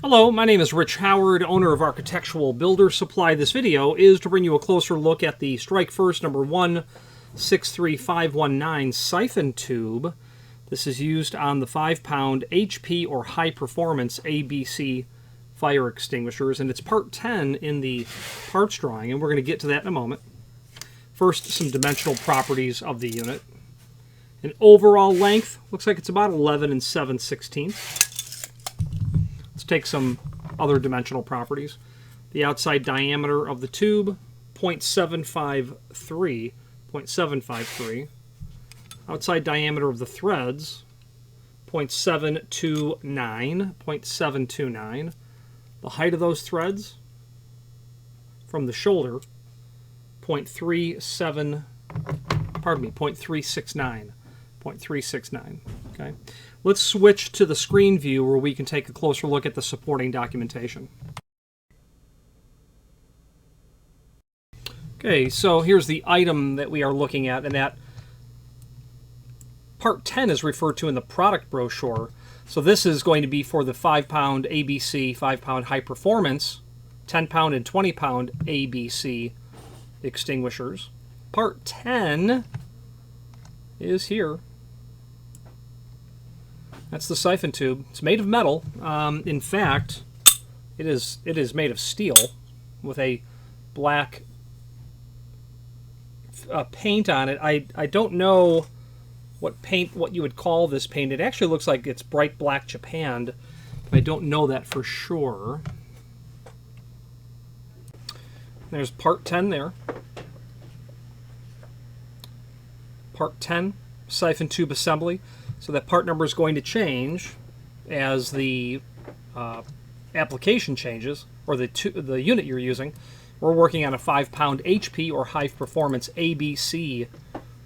Hello, my name is Rich Howard, owner of Architectural Builder Supply. This video is to bring you a closer look at the Strike First number 163519 Syphon Tube. This is used on the 5-pound HP or high performance ABC fire extinguishers, and it's part 10 in the parts drawing, and we're going to get to that in a moment. First, some dimensional properties of the unit. An overall length looks like it's about 11 7/16. Let's take some other dimensional properties. The outside diameter of the tube, 0.753. Outside diameter of the threads, 0.729. The height of those threads from the shoulder, 0.369. Okay. Let's switch to the screen view where we can take a closer look at the supporting documentation. Okay, so here's the item that we are looking at, and that part 10 is referred to in the product brochure. So this is going to be for the 5-pound ABC, 5-pound high performance, 10-pound and 20-pound ABC extinguishers. Part 10 is here. That's the siphon tube. It's made of metal. In fact, it is made of steel with a black paint on it. I don't know what you would call this paint. It actually looks like it's bright black japanned, but I don't know that for sure. There's part 10 there. Part 10, Syphon Tube Assembly. So that part number is going to change as the application changes, or the unit you're using. We're working on a 5-pound HP or high performance ABC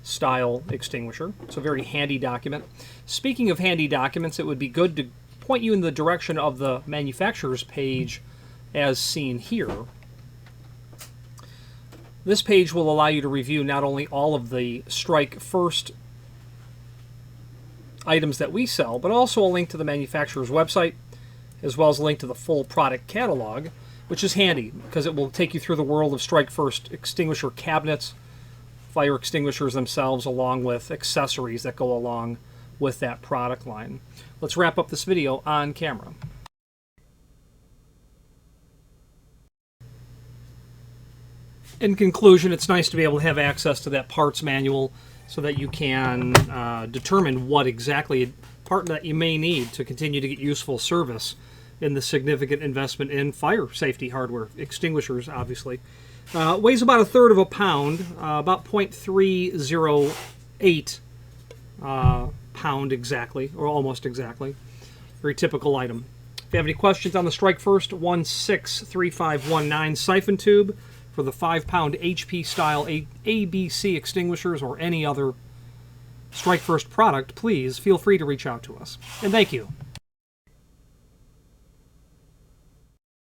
style extinguisher. It's a very handy document. Speaking of handy documents, it would be good to point you in the direction of the manufacturer's page as seen here. This page will allow you to review not only all of the Strike First items that we sell, but also a link to the manufacturer's website, as well as a link to the full product catalog, which is handy because it will take you through the world of Strike First extinguisher cabinets, fire extinguishers themselves, along with accessories that go along with that product line. Let's wrap up this video on camera. In conclusion, it's nice to be able to have access to that parts manual so that you can determine what exactly part that you may need to continue to get useful service in the significant investment in fire safety hardware, extinguishers obviously. Weighs about 1/3 of a pound, about 0.308 pound exactly, or almost exactly. Very typical item. If you have any questions on the Strike First 163519 Syphon Tube for the 5-pound HP style ABC extinguishers, or any other Strike First product, please feel free to reach out to us. And thank you.